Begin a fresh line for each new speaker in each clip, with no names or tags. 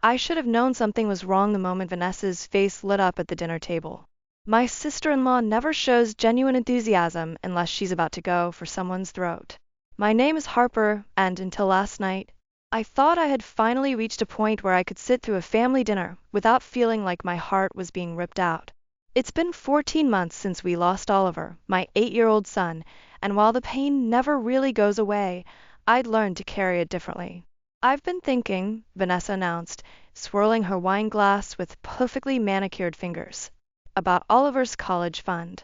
I should have known something was wrong the moment Vanessa's face lit up at the dinner table. My sister-in-law never shows genuine enthusiasm unless she's about to go for someone's throat. My name is Harper, and until last night, I thought I had finally reached a point where I could sit through a family dinner without feeling like my heart was being ripped out. It's been 14 months since we lost Oliver, my 8-year-old son, and while the pain never really goes away, I'd learned to carry it differently. I've been thinking, Vanessa announced, swirling her wine glass with perfectly manicured fingers, about Oliver's college fund.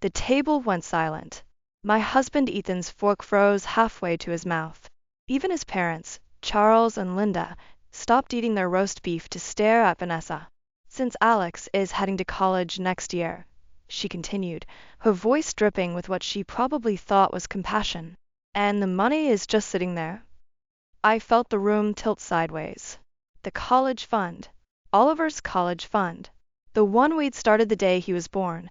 The table went silent. My husband Ethan's fork froze halfway to his mouth. Even his parents, Charles and Linda, stopped eating their roast beef to stare at Vanessa. Since Alex is heading to college next year, she continued, her voice dripping with what she probably thought was compassion, and the money is just sitting there. I felt the room tilt sideways. The college fund. Oliver's college fund. The one we'd started the day he was born.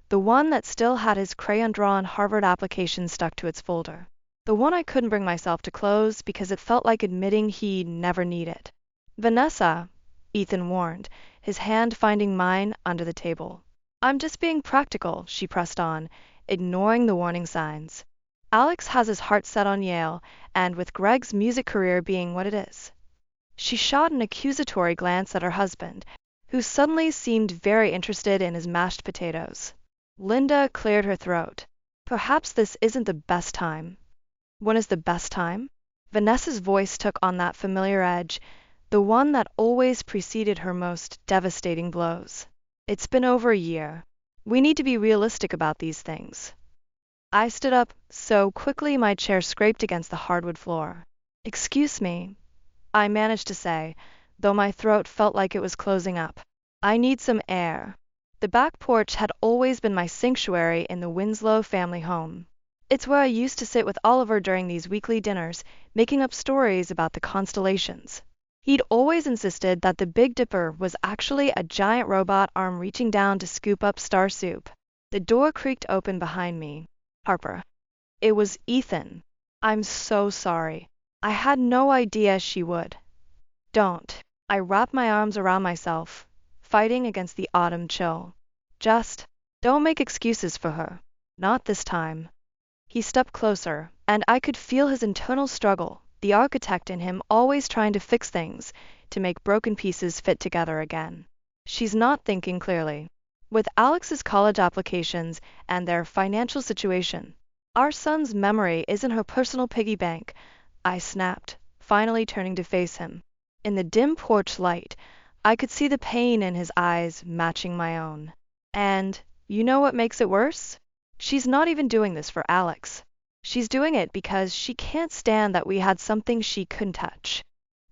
The one that still had his crayon-drawn Harvard application stuck to its folder. The one I couldn't bring myself to close because it felt like admitting he'd never need it. Vanessa, Ethan warned, his hand finding mine under the table. I'm just being practical, she pressed on, ignoring the warning signs. Alex has his heart set on Yale, and with Greg's music career being what it is. She shot an accusatory glance at her husband, who suddenly seemed very interested in his mashed potatoes. Linda cleared her throat. Perhaps this isn't the best time. When is the best time? Vanessa's voice took on that familiar edge, the one that always preceded her most devastating blows. It's been over a year. We need to be realistic about these things. I stood up so quickly my chair scraped against the hardwood floor. Excuse me, I managed to say, though my throat felt like it was closing up. I need some air. The back porch had always been my sanctuary in the Winslow family home. It's where I used to sit with Oliver during these weekly dinners, making up stories about the constellations. He'd always insisted that the Big Dipper was actually a giant robot arm reaching down to scoop up star soup. The door creaked open behind me. Harper. It was Ethan. I'm so sorry. I had no idea she would. Don't. I wrapped my arms around myself, fighting against the autumn chill. Just don't make excuses for her. Not this time. He stepped closer, and I could feel his internal struggle, the architect in him always trying to fix things, to make broken pieces fit together again. She's not thinking clearly. With Alex's college applications and their financial situation, our son's memory isn't her personal piggy bank, I snapped, finally turning to face him. In the dim porch light, I could see the pain in his eyes matching my own. And, you know what makes it worse? She's not even doing this for Alex. She's doing it because she can't stand that we had something she couldn't touch.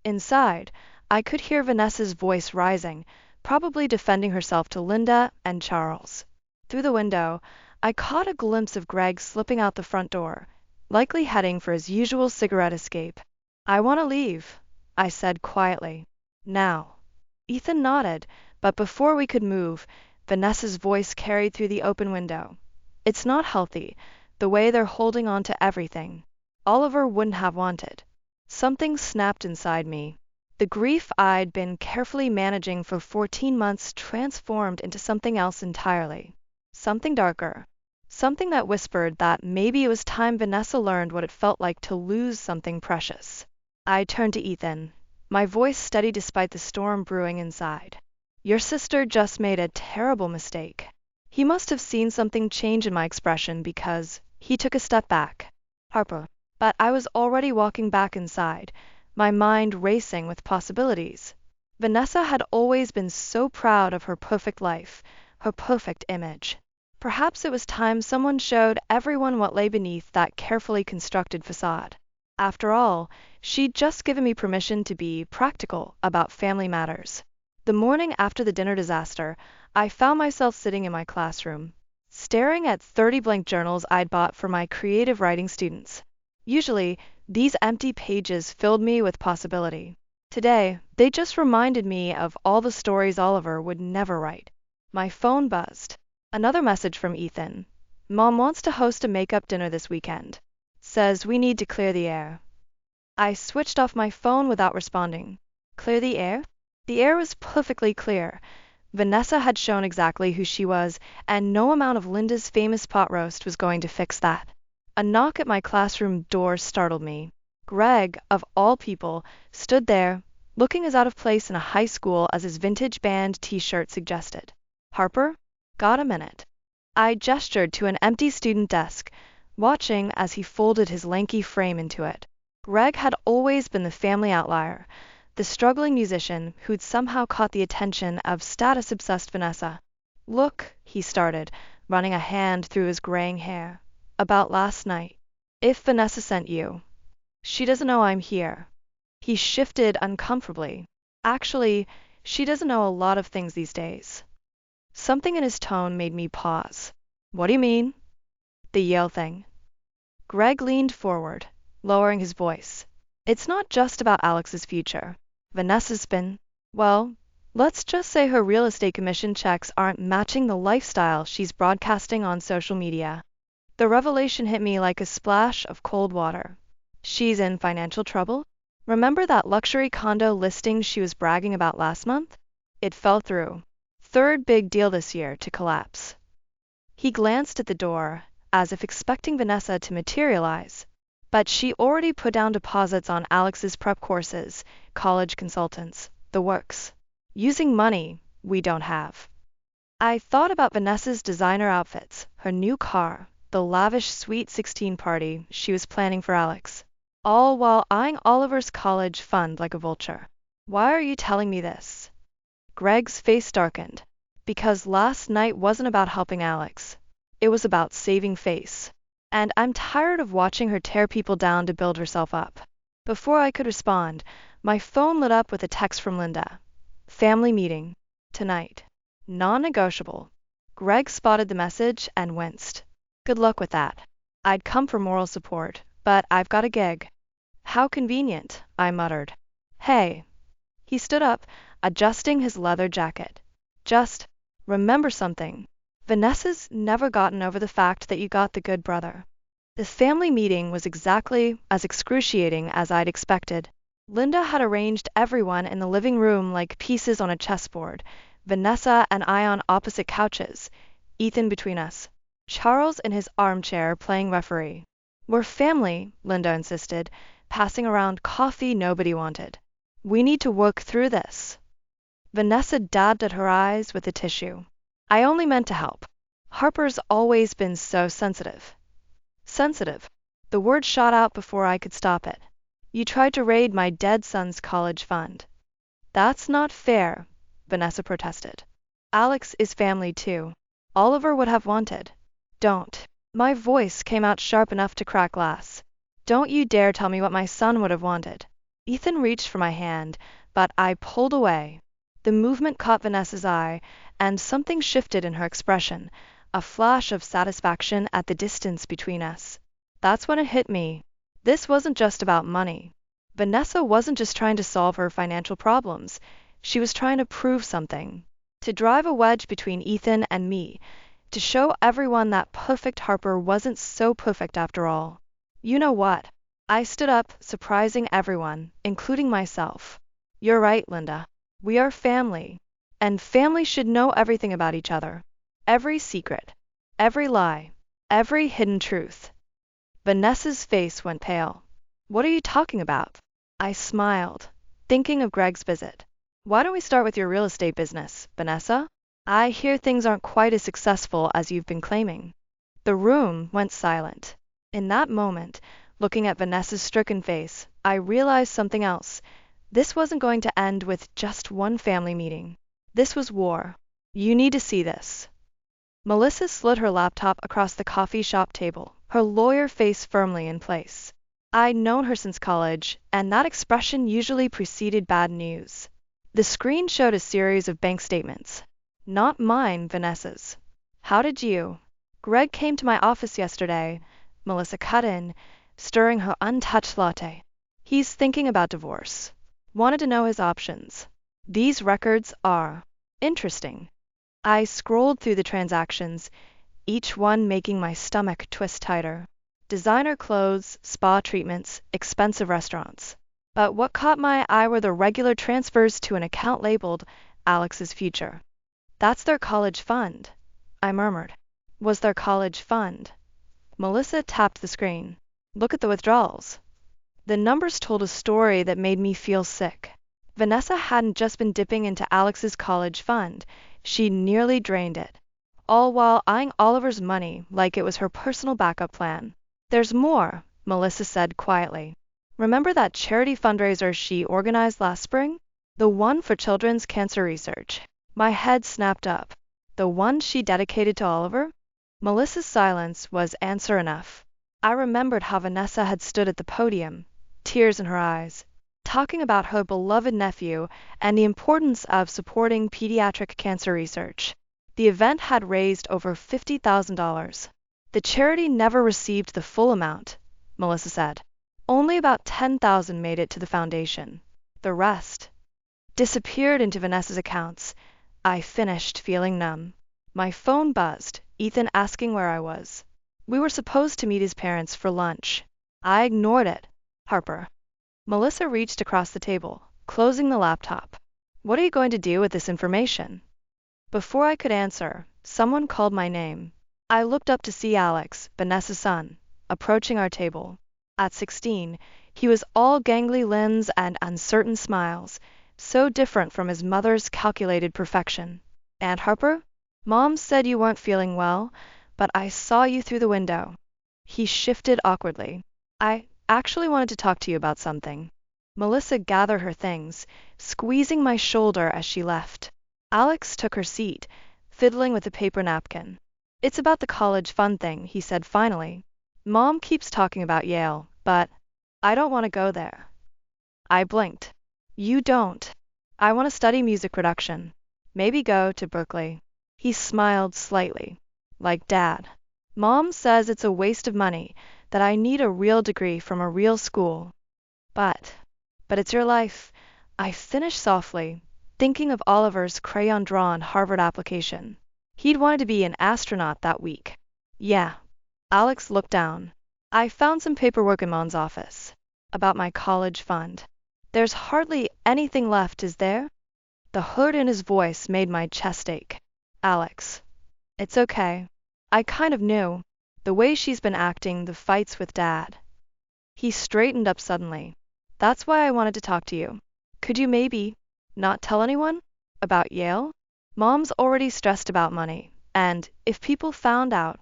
Inside, I could hear Vanessa's voice rising, probably defending herself to Linda and Charles. Through the window, I caught a glimpse of Greg slipping out the front door, likely heading for his usual cigarette escape. I want to leave, I said quietly. Now. Ethan nodded, but before we could move, Vanessa's voice carried through the open window. It's not healthy, the way they're holding on to everything. Oliver wouldn't have wanted. Something snapped inside me. The grief I'd been carefully managing for 14 months transformed into something else entirely. Something darker. Something that whispered that maybe it was time Vanessa learned what it felt like to lose something precious. I turned to Ethan, my voice steady despite the storm brewing inside. Your sister just made a terrible mistake. He must have seen something change in my expression because he took a step back. Harper. But I was already walking back inside, my mind racing with possibilities. Vanessa had always been so proud of her perfect life, her perfect image. Perhaps it was time someone showed everyone what lay beneath that carefully constructed facade. After all, she'd just given me permission to be practical about family matters. The morning after the dinner disaster, I found myself sitting in my classroom, staring at 30 blank journals I'd bought for my creative writing students. Usually, these empty pages filled me with possibility. Today, they just reminded me of all the stories Oliver would never write. My phone buzzed. Another message from Ethan. Mom wants to host a makeup dinner this weekend. Says we need to clear the air. I switched off my phone without responding. Clear the air? The air was perfectly clear. Vanessa had shown exactly who she was, and no amount of Linda's famous pot roast was going to fix that. A knock at my classroom door startled me. Greg, of all people, stood there, looking as out of place in a high school as his vintage band t-shirt suggested. Harper? Got a minute? I gestured to an empty student desk, watching as he folded his lanky frame into it. Greg had always been the family outlier, the struggling musician who'd somehow caught the attention of status-obsessed Vanessa. Look, he started, running a hand through his graying hair. About last night. If Vanessa sent you. She doesn't know I'm here. He shifted uncomfortably. Actually, she doesn't know a lot of things these days. Something in his tone made me pause. What do you mean? The Yale thing. Greg leaned forward, lowering his voice. It's not just about Alex's future. Vanessa's been, well, let's just say her real estate commission checks aren't matching the lifestyle she's broadcasting on social media. The revelation hit me like a splash of cold water. She's in financial trouble? Remember that luxury condo listing she was bragging about last month? It fell through. Third big deal this year to collapse. He glanced at the door, as if expecting Vanessa to materialize. But she already put down deposits on Alex's prep courses, college consultants, the works. Using money we don't have. I thought about Vanessa's designer outfits, her new car, the lavish Sweet 16 party she was planning for Alex, all while eyeing Oliver's college fund like a vulture. Why are you telling me this? Greg's face darkened. Because last night wasn't about helping Alex. It was about saving face. And I'm tired of watching her tear people down to build herself up. Before I could respond, my phone lit up with a text from Linda. Family meeting. Tonight. Non-negotiable. Greg spotted the message and winced. Good luck with that. I'd come for moral support, but I've got a gig. How convenient, I muttered. Hey. He stood up, adjusting his leather jacket. Just remember something. Vanessa's never gotten over the fact that you got the good brother. The family meeting was exactly as excruciating as I'd expected. Linda had arranged everyone in the living room like pieces on a chessboard, Vanessa and I on opposite couches, Ethan between us, Charles in his armchair playing referee. We're family, Linda insisted, passing around coffee nobody wanted. We need to work through this. Vanessa dabbed at her eyes with a tissue. I only meant to help. Harper's always been so sensitive. Sensitive. The word shot out before I could stop it. You tried to raid my dead son's college fund. That's not fair, Vanessa protested. Alex is family too. Oliver would have wanted. Don't. My voice came out sharp enough to crack glass. Don't you dare tell me what my son would have wanted. Ethan reached for my hand, but I pulled away. The movement caught Vanessa's eye, and something shifted in her expression, a flash of satisfaction at the distance between us. That's when it hit me. This wasn't just about money. Vanessa wasn't just trying to solve her financial problems. She was trying to prove something. To drive a wedge between Ethan and me. To show everyone that perfect Harper wasn't so perfect after all. You know what? I stood up, surprising everyone, including myself. You're right, Linda. We are family. And family should know everything about each other. Every secret. Every lie. Every hidden truth. Vanessa's face went pale. What are you talking about? I smiled, thinking of Greg's visit. Why don't we start with your real estate business, Vanessa? I hear things aren't quite as successful as you've been claiming. The room went silent. In that moment, looking at Vanessa's stricken face, I realized something else. This wasn't going to end with just one family meeting. This was war. You need to see this. Melissa slid her laptop across the coffee shop table, her lawyer face firmly in place. I'd known her since college, and that expression usually preceded bad news. The screen showed a series of bank statements. Not mine, Vanessa's. How did you? Greg came to my office yesterday, Melissa cut in, stirring her untouched latte. He's thinking about divorce. Wanted to know his options. These records are interesting. I scrolled through the transactions, each one making my stomach twist tighter. Designer clothes, spa treatments, expensive restaurants. But what caught my eye were the regular transfers to an account labeled Alex's Future. That's their college fund, I murmured. Was their college fund? Melissa tapped the screen. Look at the withdrawals. The numbers told a story that made me feel sick. Vanessa hadn't just been dipping into Alex's college fund, she'd nearly drained it, all while eyeing Oliver's money like it was her personal backup plan. There's more, Melissa said quietly. Remember that charity fundraiser she organized last spring? The one for children's cancer research. My head snapped up. The one she dedicated to Oliver? Melissa's silence was answer enough. I remembered how Vanessa had stood at the podium, tears in her eyes, talking about her beloved nephew and the importance of supporting pediatric cancer research. The event had raised over $50,000. The charity never received the full amount, Melissa said. Only about $10,000 made it to the foundation. The rest disappeared into Vanessa's accounts. I finished feeling numb. My phone buzzed, Ethan asking where I was. We were supposed to meet his parents for lunch. I ignored it. Harper. Melissa reached across the table, closing the laptop. What are you going to do with this information? Before I could answer, someone called my name. I looked up to see Alex, Vanessa's son, approaching our table. At 16, he was all gangly limbs and uncertain smiles, so different from his mother's calculated perfection. Aunt Harper? Mom said you weren't feeling well, but I saw you through the window. He shifted awkwardly. I actually wanted to talk to you about something. Melissa gathered her things, squeezing my shoulder as she left. Alex took her seat, fiddling with a paper napkin. It's about the college fund thing, he said finally. Mom keeps talking about Yale, but I don't want to go there. I blinked. You don't. I want to study music production. Maybe go to Berkeley. He smiled slightly. Like Dad. Mom says it's a waste of money, that I need a real degree from a real school. But it's your life, I finished softly, thinking of Oliver's crayon-drawn Harvard application. He'd wanted to be an astronaut that week. Yeah. Alex looked down. I found some paperwork in Mom's office. About my college fund. There's hardly anything left, is there? The hurt in his voice made my chest ache. Alex. It's okay. I kind of knew. The way she's been acting, the fights with Dad. He straightened up suddenly. That's why I wanted to talk to you. Could you maybe not tell anyone? About Yale? Mom's already stressed about money, and if people found out.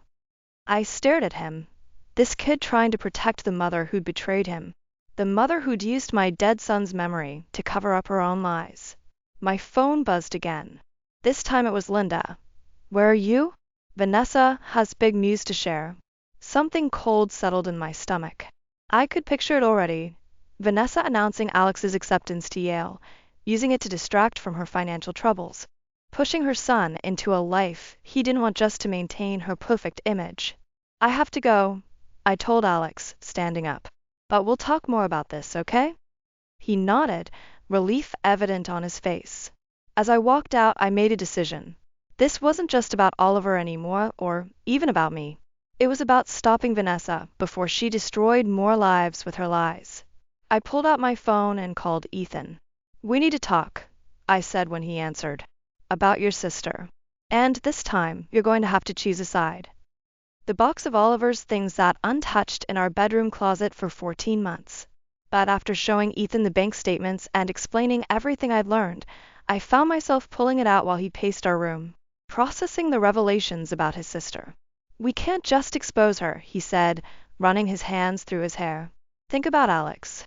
I stared at him. This kid trying to protect the mother who'd betrayed him. The mother who'd used my dead son's memory to cover up her own lies. My phone buzzed again. This time it was Linda. Where are you? Vanessa has big news to share. Something cold settled in my stomach. I could picture it already. Vanessa announcing Alex's acceptance to Yale, using it to distract from her financial troubles, pushing her son into a life he didn't want just to maintain her perfect image. I have to go, I told Alex, standing up. But we'll talk more about this, okay? He nodded, relief evident on his face. As I walked out, I made a decision. This wasn't just about Oliver anymore, or even about me. It was about stopping Vanessa before she destroyed more lives with her lies. I pulled out my phone and called Ethan. We need to talk, I said when he answered. About your sister. And this time, you're going to have to choose a side. The box of Oliver's things sat untouched in our bedroom closet for 14 months. But after showing Ethan the bank statements and explaining everything I'd learned, I found myself pulling it out while he paced our room, processing the revelations about his sister. We can't just expose her, he said, running his hands through his hair. Think about Alex.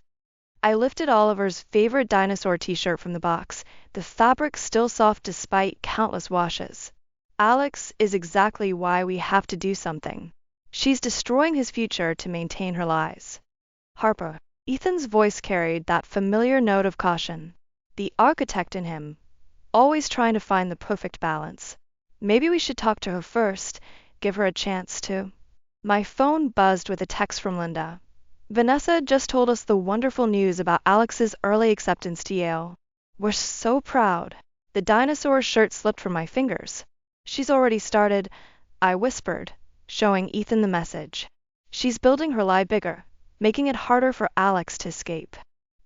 I lifted Oliver's favorite dinosaur t-shirt from the box, the fabric still soft despite countless washes. Alex is exactly why we have to do something. She's destroying his future to maintain her lies. Harper. Ethan's voice carried that familiar note of caution. The architect in him, always trying to find the perfect balance. Maybe we should talk to her first, give her a chance to. My phone buzzed with a text from Linda. Vanessa just told us the wonderful news about Alex's early acceptance to Yale. We're so proud. The dinosaur shirt slipped from my fingers. She's already started, I whispered, showing Ethan the message. She's building her lie bigger, making it harder for Alex to escape.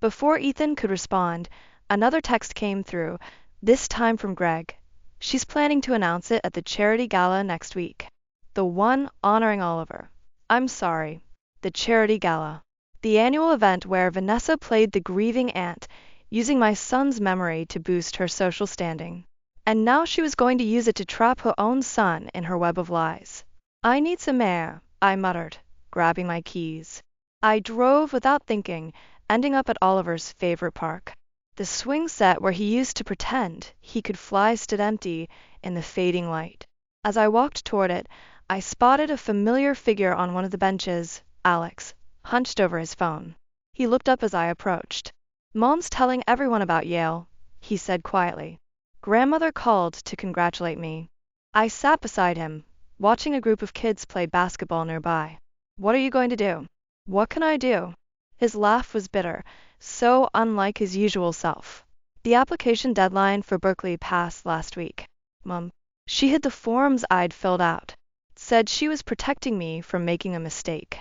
Before Ethan could respond, another text came through, this time from Greg. She's planning to announce it at the charity gala next week. The one honoring Oliver. I'm sorry. The charity gala. The annual event where Vanessa played the grieving aunt, using my son's memory to boost her social standing. And now she was going to use it to trap her own son in her web of lies. I need some air, I muttered, grabbing my keys. I drove without thinking, ending up at Oliver's favorite park. The swing set where he used to pretend he could fly stood empty in the fading light. As I walked toward it, I spotted a familiar figure on one of the benches, Alex, hunched over his phone. He looked up as I approached. Mom's telling everyone about Yale, he said quietly. Grandmother called to congratulate me. I sat beside him, watching a group of kids play basketball nearby. What are you going to do? What can I do? His laugh was bitter, so unlike his usual self. The application deadline for Berkeley passed last week. Mom. She hid the forms I'd filled out. Said she was protecting me from making a mistake.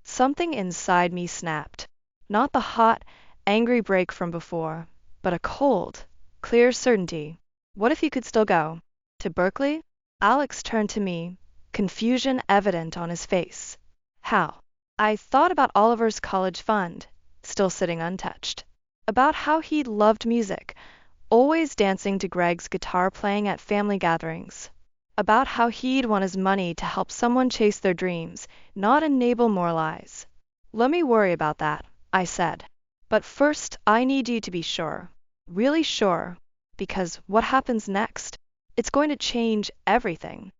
Something inside me snapped. Not the hot, angry break from before, but a cold, clear certainty. What if you could still go? To Berkeley? Alex turned to me, confusion evident on his face. How? I thought about Oliver's college fund, still sitting untouched. About how he'd loved music, always dancing to Greg's guitar playing at family gatherings. About how he'd want his money to help someone chase their dreams, not enable more lies. Let me worry about that, I said. But first, I need you to be sure. Really sure. Because what happens next? It's going to change everything.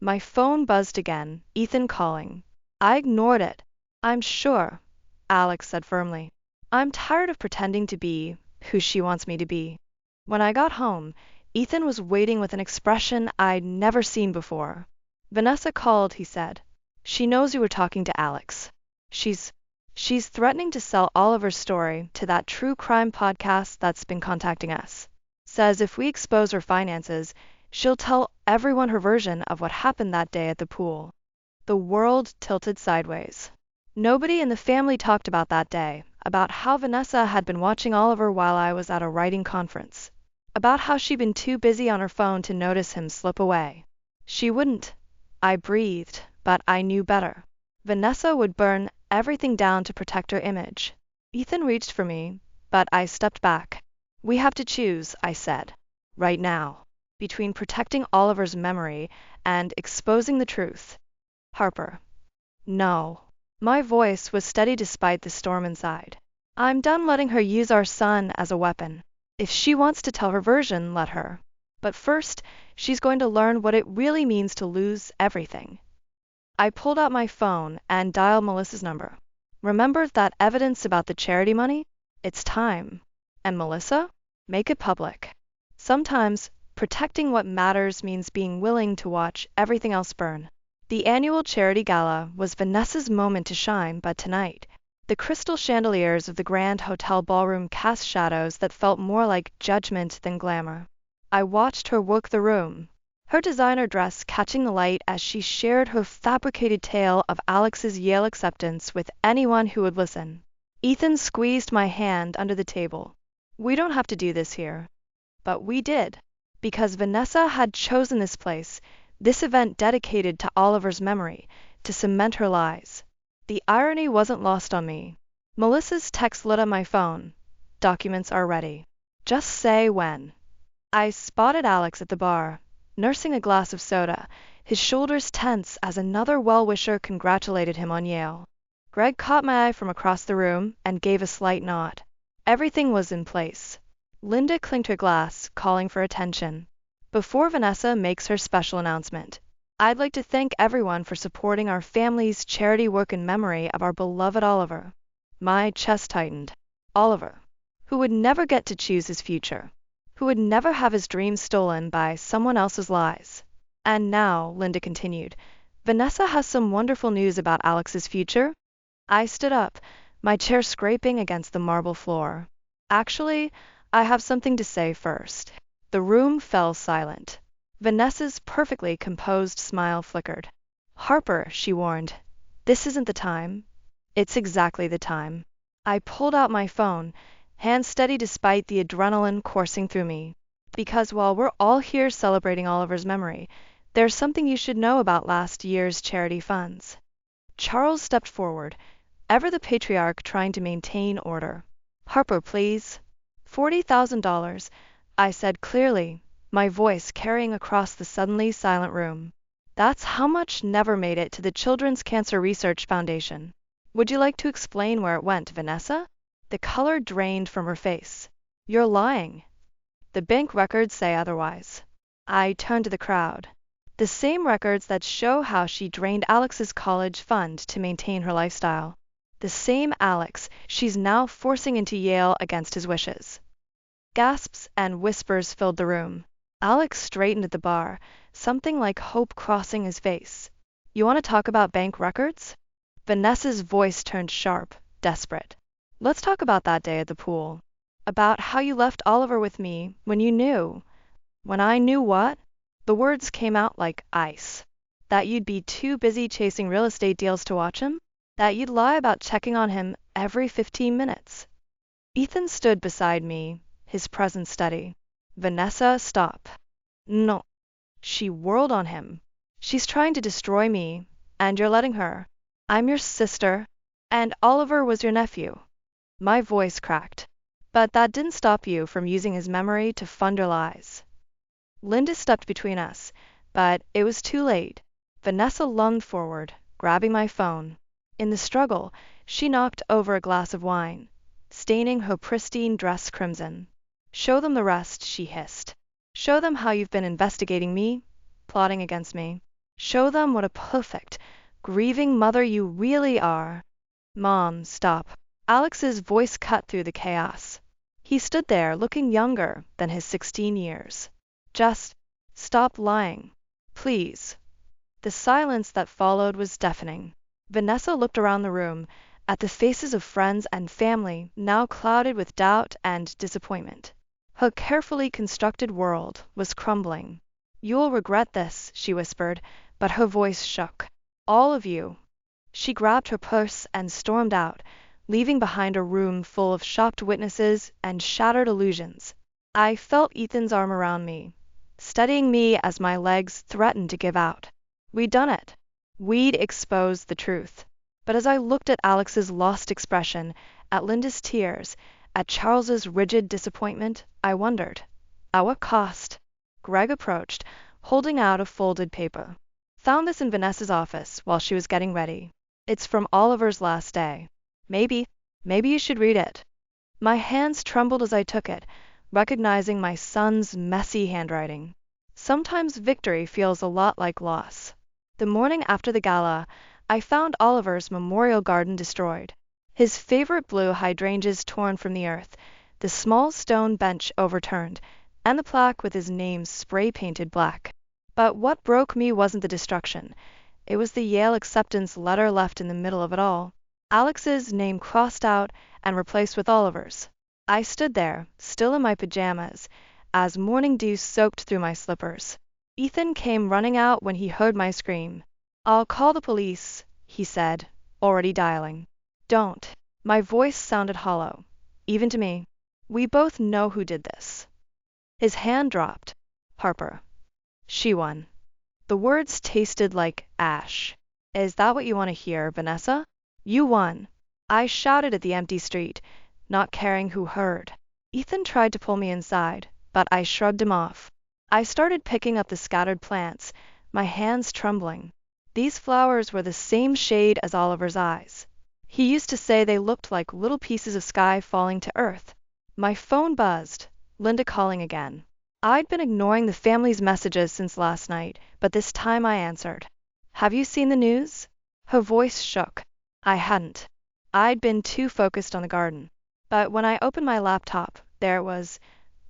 My phone buzzed again, Ethan calling. I ignored it. I'm sure, Alex said firmly. I'm tired of pretending to be who she wants me to be. When I got home, Ethan was waiting with an expression I'd never seen before. Vanessa called, he said. She knows you were talking to Alex. She's threatening to sell Oliver's story to that true crime podcast that's been contacting us. Says if we expose her finances, she'll tell everyone her version of what happened that day at the pool. The world tilted sideways. Nobody in the family talked about that day, about how Vanessa had been watching Oliver while I was at a writing conference, about how she'd been too busy on her phone to notice him slip away. She wouldn't. I breathed, but I knew better. Vanessa would burn everything down to protect her image. Ethan reached for me, but I stepped back. We have to choose, I said, right now, between protecting Oliver's memory and exposing the truth. Harper. No. My voice was steady despite the storm inside. I'm done letting her use our son as a weapon. If she wants to tell her version, let her. But first, she's going to learn what it really means to lose everything. I pulled out my phone and dialed Melissa's number. Remember that evidence about the charity money? It's time. And Melissa? Make it public. Sometimes, protecting what matters means being willing to watch everything else burn. The annual charity gala was Vanessa's moment to shine, but tonight, the crystal chandeliers of the Grand Hotel ballroom cast shadows that felt more like judgment than glamour. I watched her work the room, her designer dress catching the light as she shared her fabricated tale of Alex's Yale acceptance with anyone who would listen. Ethan squeezed my hand under the table. We don't have to do this here. But we did, because Vanessa had chosen this place, this event dedicated to Oliver's memory, to cement her lies. The irony wasn't lost on me. Melissa's text lit up my phone. Documents are ready. Just say when. I spotted Alex at the bar, nursing a glass of soda, his shoulders tense as another well-wisher congratulated him on Yale. Greg caught my eye from across the room and gave a slight nod. Everything was in place. Linda clinked her glass, calling for attention. Before Vanessa makes her special announcement, I'd like to thank everyone for supporting our family's charity work in memory of our beloved Oliver. My chest tightened. Oliver, who would never get to choose his future, who would never have his dreams stolen by someone else's lies. And now, Linda continued, Vanessa has some wonderful news about Alex's future. I stood up, my chair scraping against the marble floor. Actually, I have something to say first. The room fell silent. Vanessa's perfectly composed smile flickered. Harper, she warned, this isn't the time. It's exactly the time. I pulled out my phone, hands steady despite the adrenaline coursing through me. Because while we're all here celebrating Oliver's memory, there's something you should know about last year's charity funds. Charles stepped forward, ever the patriarch trying to maintain order. Harper, please. $40,000, I said clearly, my voice carrying across the suddenly silent room. That's how much never made it to the Children's Cancer Research Foundation. Would you like to explain where it went, Vanessa? The color drained from her face. You're lying. The bank records say otherwise. I turned to the crowd. The same records that show how she drained Alex's college fund to maintain her lifestyle. The same Alex she's now forcing into Yale against his wishes. Gasps and whispers filled the room. Alex straightened at the bar, something like hope crossing his face. You want to talk about bank records? Vanessa's voice turned sharp, desperate. Let's talk about that day at the pool. About how you left Oliver with me when you knew. When I knew what? The words came out like ice. That you'd be too busy chasing real estate deals to watch him? That you'd lie about checking on him every 15 minutes. Ethan stood beside me, his presence steady. Vanessa, stop. No. She whirled on him. She's trying to destroy me, and you're letting her. I'm your sister, and Oliver was your nephew. My voice cracked. But that didn't stop you from using his memory to fund your lies. Linda stepped between us, but it was too late. Vanessa lunged forward, grabbing my phone. In the struggle, she knocked over a glass of wine, staining her pristine dress crimson. Show them the rest, she hissed. Show them how you've been investigating me, plotting against me. Show them what a perfect, grieving mother you really are. Mom, stop. Alex's voice cut through the chaos. He stood there looking younger than his 16 years. Just stop lying. Please. The silence that followed was deafening. Vanessa looked around the room, at the faces of friends and family now clouded with doubt and disappointment. Her carefully constructed world was crumbling. You'll regret this, she whispered, but her voice shook. All of you. She grabbed her purse and stormed out, leaving behind a room full of shocked witnesses and shattered illusions. I felt Ethan's arm around me, steadying me as my legs threatened to give out. We'd done it. We'd exposed the truth. But as I looked at Alex's lost expression, at Linda's tears, at Charles's rigid disappointment, I wondered, at what cost? Greg approached, holding out a folded paper. Found this in Vanessa's office while she was getting ready. It's from Oliver's last day. Maybe you should read it. My hands trembled as I took it, recognizing my son's messy handwriting. Sometimes victory feels a lot like loss. The morning after the gala, I found Oliver's memorial garden destroyed. His favorite blue hydrangeas torn from the earth, the small stone bench overturned, and the plaque with his name spray-painted black. But what broke me wasn't the destruction. It was the Yale acceptance letter left in the middle of it all. Alex's name crossed out and replaced with Oliver's. I stood there, still in my pajamas, as morning dew soaked through my slippers. Ethan came running out when he heard my scream. I'll call the police, he said, already dialing. Don't. My voice sounded hollow, even to me. We both know who did this. His hand dropped. Harper. She won. The words tasted like ash. Is that what you want to hear, Vanessa? You won. I shouted at the empty street, not caring who heard. Ethan tried to pull me inside, but I shrugged him off. I started picking up the scattered plants, my hands trembling. These flowers were the same shade as Oliver's eyes. He used to say they looked like little pieces of sky falling to earth. My phone buzzed, Linda calling again. I'd been ignoring the family's messages since last night, but this time I answered. Have you seen the news? Her voice shook. I hadn't. I'd been too focused on the garden. But when I opened my laptop, there it was.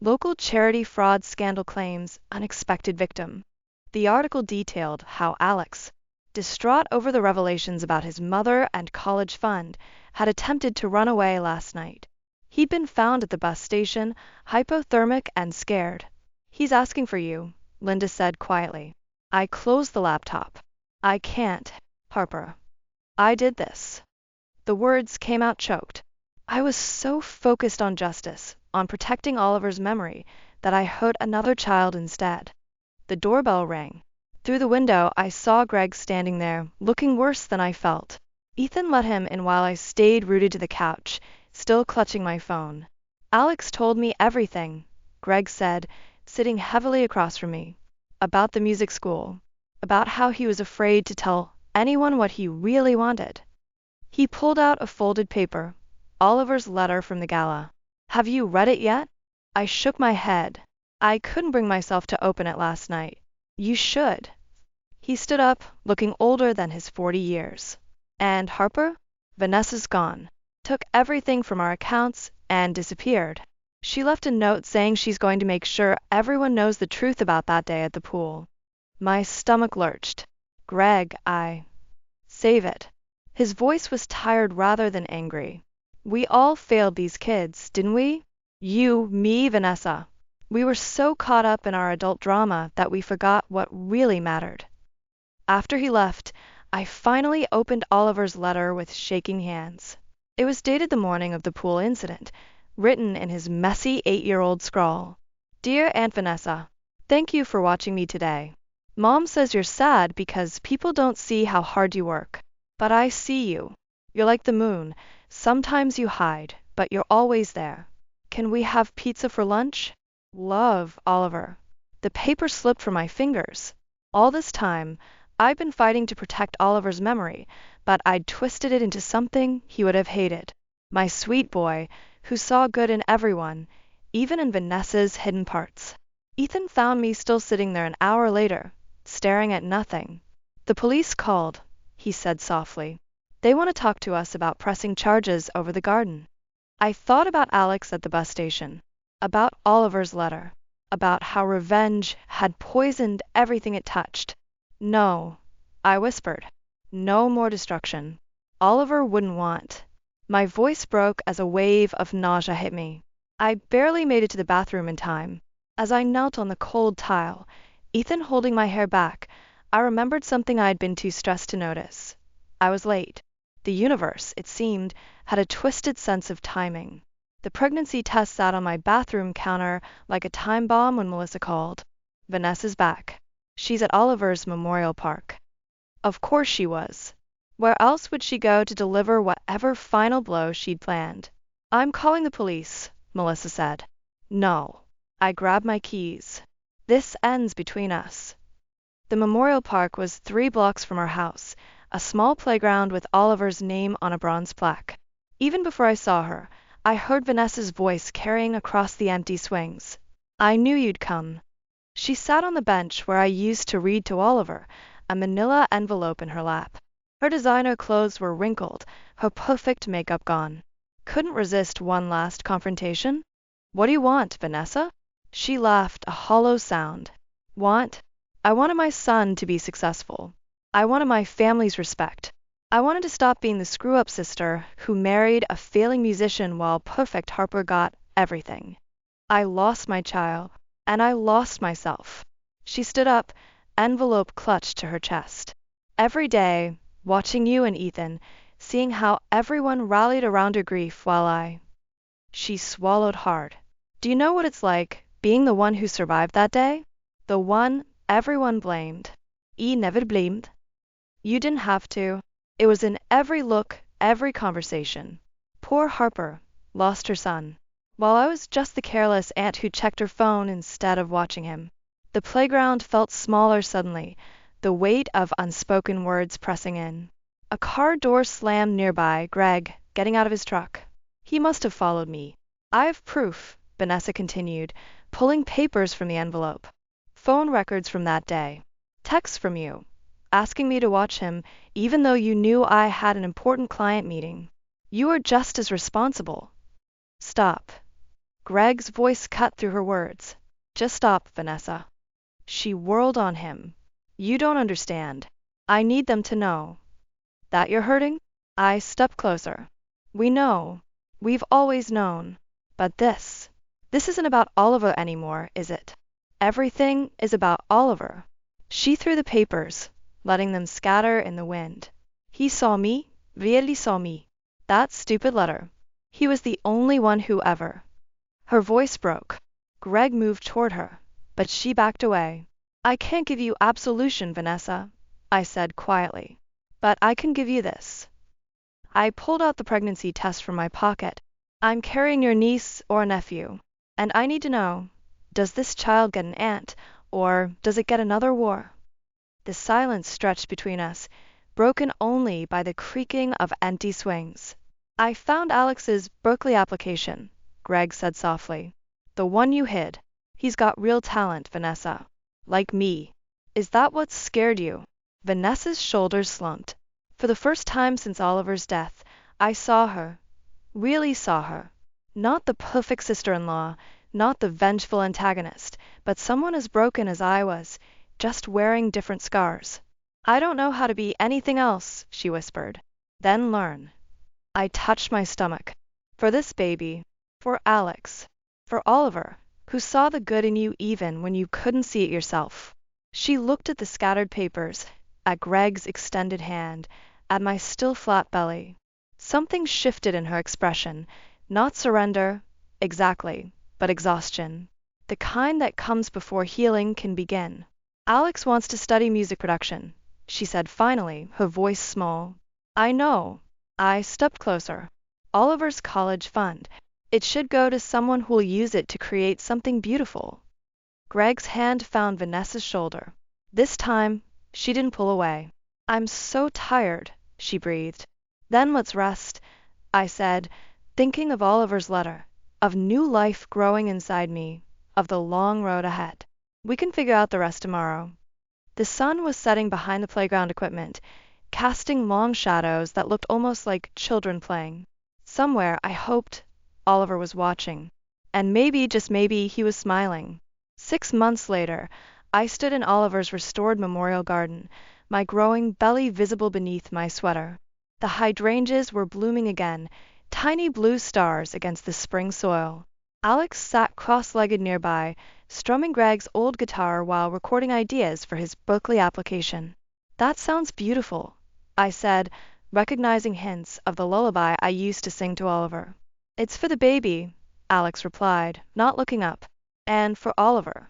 Local charity fraud scandal claims unexpected victim. The article detailed how Alex, distraught over the revelations about his mother and college fund, had attempted to run away last night. He'd been found at the bus station, hypothermic and scared. He's asking for you, Linda said quietly. I closed the laptop. I can't, Harper. I did this. The words came out choked. I was so focused on justice, on protecting Oliver's memory, that I hurt another child instead. The doorbell rang. Through the window, I saw Greg standing there, looking worse than I felt. Ethan let him in while I stayed rooted to the couch, still clutching my phone. Alex told me everything, Greg said, sitting heavily across from me. About the music school. About how he was afraid to tell anyone what he really wanted. He pulled out a folded paper, Oliver's letter from the gala. Have you read it yet? I shook my head. I couldn't bring myself to open it last night. You should. He stood up, looking older than his 40 years. And Harper? Vanessa's gone. Took everything from our accounts and disappeared. She left a note saying she's going to make sure everyone knows the truth about that day at the pool. My stomach lurched. Greg, Save it. His voice was tired rather than angry. We all failed these kids, didn't we? You, me, Vanessa. We were so caught up in our adult drama that we forgot what really mattered. After he left, I finally opened Oliver's letter with shaking hands. It was dated the morning of the pool incident, written in his messy 8-year-old scrawl. Dear Aunt Vanessa, thank you for watching me today. Mom says you're sad because people don't see how hard you work. But I see you. You're like the moon. Sometimes you hide, but you're always there. Can we have pizza for lunch? Love, Oliver. The paper slipped from my fingers. All this time, I'd been fighting to protect Oliver's memory, but I'd twisted it into something he would have hated. My sweet boy, who saw good in everyone, even in Vanessa's hidden parts. Ethan found me still sitting there an hour later, staring at nothing. The police called, he said softly. They want to talk to us about pressing charges over the garden. I thought about Alex at the bus station, about Oliver's letter, about how revenge had poisoned everything it touched. No, I whispered. No more destruction. Oliver wouldn't want. My voice broke as a wave of nausea hit me. I barely made it to the bathroom in time. As I knelt on the cold tile, Ethan holding my hair back, I remembered something I'd been too stressed to notice. I was late. The universe, it seemed, had a twisted sense of timing. The pregnancy test sat on my bathroom counter like a time bomb when Melissa called. Vanessa's back. She's at Oliver's Memorial Park. Of course she was. Where else would she go to deliver whatever final blow she'd planned? I'm calling the police, Melissa said. No. I grabbed my keys. This ends between us. The Memorial Park was 3 blocks from our house, a small playground with Oliver's name on a bronze plaque. Even before I saw her, I heard Vanessa's voice carrying across the empty swings. I knew you'd come. She sat on the bench where I used to read to Oliver, a manila envelope in her lap. Her designer clothes were wrinkled, her perfect makeup gone. Couldn't resist one last confrontation. What do you want, Vanessa? She laughed, a hollow sound. Want? I wanted my son to be successful. I wanted my family's respect. I wanted to stop being the screw-up sister who married a failing musician while perfect Harper got everything. I lost my child, and I lost myself. She stood up, envelope clutched to her chest. Every day, watching you and Ethan, seeing how everyone rallied around her grief while She swallowed hard. Do you know what it's like, being the one who survived that day? The one everyone blamed. Never blamed. You didn't have to. It was in every look, every conversation. Poor Harper, lost her son. While I was just the careless aunt who checked her phone instead of watching him. The playground felt smaller suddenly, the weight of unspoken words pressing in. A car door slammed nearby, Greg, getting out of his truck. He must have followed me. I have proof, Vanessa continued, pulling papers from the envelope. Phone records from that day. Texts from you, asking me to watch him, even though you knew I had an important client meeting. You are just as responsible. Stop. Greg's voice cut through her words. Just stop, Vanessa. She whirled on him. You don't understand. I need them to know. That you're hurting? I stepped closer. We know. We've always known. But this isn't about Oliver anymore, is it? Everything is about Oliver. She threw the papers, letting them scatter in the wind. He saw me, really saw me. That stupid letter. He was the only one who ever. Her voice broke. Greg moved toward her, but she backed away. I can't give you absolution, Vanessa, I said quietly, but I can give you this. I pulled out the pregnancy test from my pocket. I'm carrying your niece or nephew, and I need to know, does this child get an aunt, or does it get another war? The silence stretched between us, broken only by the creaking of empty swings. I found Alex's Berkeley application, Greg said softly. The one you hid. He's got real talent, Vanessa. Like me. Is that what scared you? Vanessa's shoulders slumped. For the first time since Oliver's death, I saw her. Really saw her. Not the perfect sister-in-law, not the vengeful antagonist, but someone as broken as I was, just wearing different scars. I don't know how to be anything else, she whispered. Then learn. I touched my stomach. For this baby, for Alex, for Oliver, who saw the good in you even when you couldn't see it yourself. She looked at the scattered papers, at Greg's extended hand, at my still flat belly. Something shifted in her expression, not surrender, exactly, but exhaustion. The kind that comes before healing can begin. Alex wants to study music production, she said finally, her voice small. I know. I stepped closer. Oliver's college fund. It should go to someone who'll use it to create something beautiful. Greg's hand found Vanessa's shoulder. This time, she didn't pull away. I'm so tired, she breathed. Then let's rest, I said, thinking of Oliver's letter, of new life growing inside me, of the long road ahead. We can figure out the rest tomorrow. The sun was setting behind the playground equipment, casting long shadows that looked almost like children playing. Somewhere, I hoped, Oliver was watching. And maybe, just maybe, he was smiling. 6 months later, I stood in Oliver's restored memorial garden, my growing belly visible beneath my sweater. The hydrangeas were blooming again, tiny blue stars against the spring soil. Alex sat cross-legged nearby, strumming Greg's old guitar while recording ideas for his Berkeley application. That sounds beautiful, I said, recognizing hints of the lullaby I used to sing to Oliver. It's for the baby, Alex replied, not looking up. And for Oliver.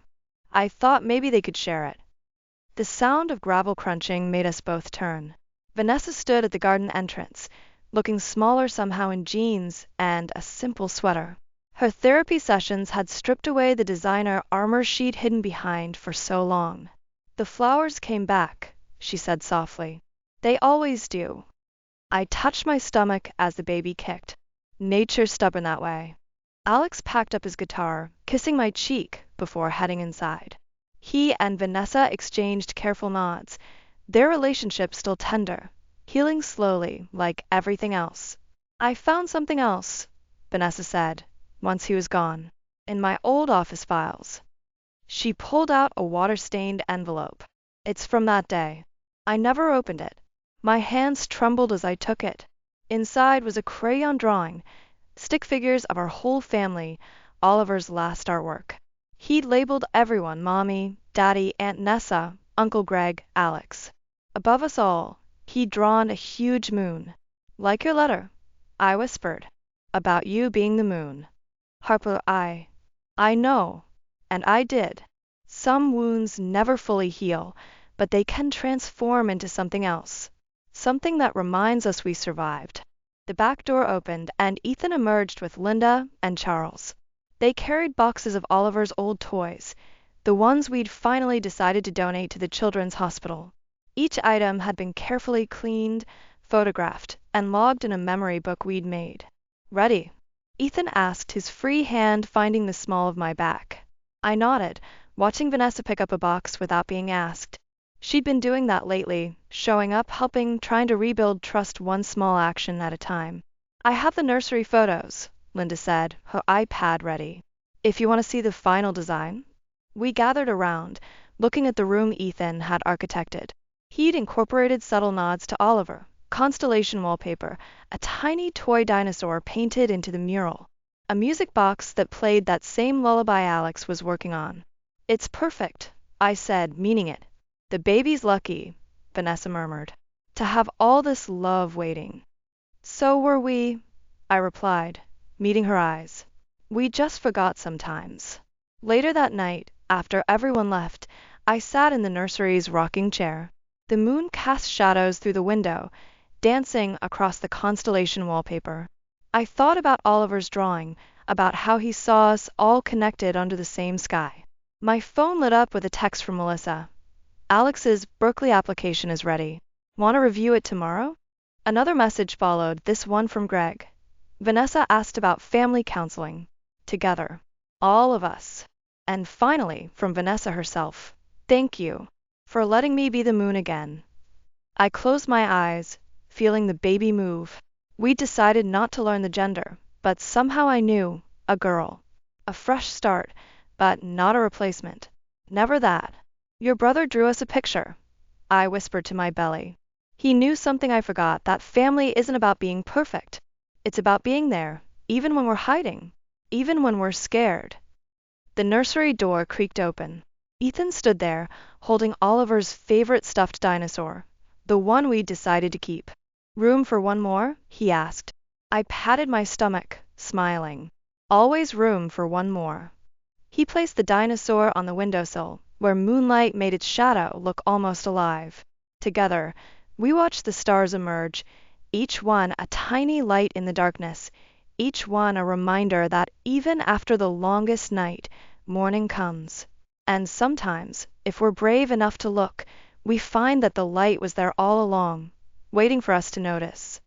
I thought maybe they could share it. The sound of gravel crunching made us both turn. Vanessa stood at the garden entrance, looking smaller somehow in jeans and a simple sweater. Her therapy sessions had stripped away the designer armor she'd hidden behind for so long. The flowers came back, she said softly. They always do. I touched my stomach as the baby kicked. Nature's stubborn that way. Alex packed up his guitar, kissing my cheek before heading inside. He and Vanessa exchanged careful nods, their relationship still tender, healing slowly like everything else. I found something else, Vanessa said, once he was gone, in my old office files. She pulled out a water-stained envelope. It's from that day. I never opened it. My hands trembled as I took it. Inside was a crayon drawing, stick figures of our whole family, Oliver's last artwork. He'd labeled everyone, Mommy, Daddy, Aunt Nessa, Uncle Greg, Alex. Above us all, he'd drawn a huge moon. Like your letter, I whispered, about you being the moon. Harper, I know, and I did. Some wounds never fully heal, but they can transform into something else, something that reminds us we survived. The back door opened, and Ethan emerged with Linda and Charles. They carried boxes of Oliver's old toys, the ones we'd finally decided to donate to the Children's Hospital. Each item had been carefully cleaned, photographed, and logged in a memory book we'd made. Ready? Ethan asked, his free hand finding the small of my back. I nodded, watching Vanessa pick up a box without being asked. She'd been doing that lately, showing up, helping, trying to rebuild trust one small action at a time. I have the nursery photos, Linda said, her iPad ready. If you want to see the final design. We gathered around, looking at the room Ethan had architected. He'd incorporated subtle nods to Oliver, constellation wallpaper, a tiny toy dinosaur painted into the mural, a music box that played that same lullaby Alex was working on. It's perfect, I said, meaning it. The baby's lucky, Vanessa murmured, to have all this love waiting. So were we, I replied, meeting her eyes. We just forgot sometimes. Later that night, after everyone left, I sat in the nursery's rocking chair. The moon cast shadows through the window, dancing across the constellation wallpaper. I thought about Oliver's drawing, about how he saw us all connected under the same sky. My phone lit up with a text from Melissa. Alex's Berkeley application is ready. Want to review it tomorrow? Another message followed, this one from Greg. Vanessa asked about family counseling. Together. All of us. And finally, from Vanessa herself. Thank you for letting me be the moon again. I closed my eyes, feeling the baby move. We decided not to learn the gender, but somehow I knew, a girl. A fresh start, but not a replacement. Never that. Your brother drew us a picture, I whispered to my belly. He knew something I forgot, that family isn't about being perfect. It's about being there, even when we're hiding, even when we're scared. The nursery door creaked open. Ethan stood there, holding Oliver's favorite stuffed dinosaur, the one we'd decided to keep. Room for one more? He asked. I patted my stomach, smiling. Always room for one more. He placed the dinosaur on the windowsill, where moonlight made its shadow look almost alive. Together, we watched the stars emerge, each one a tiny light in the darkness, each one a reminder that even after the longest night, morning comes. And sometimes, if we're brave enough to look, we find that the light was there all along, waiting for us to notice.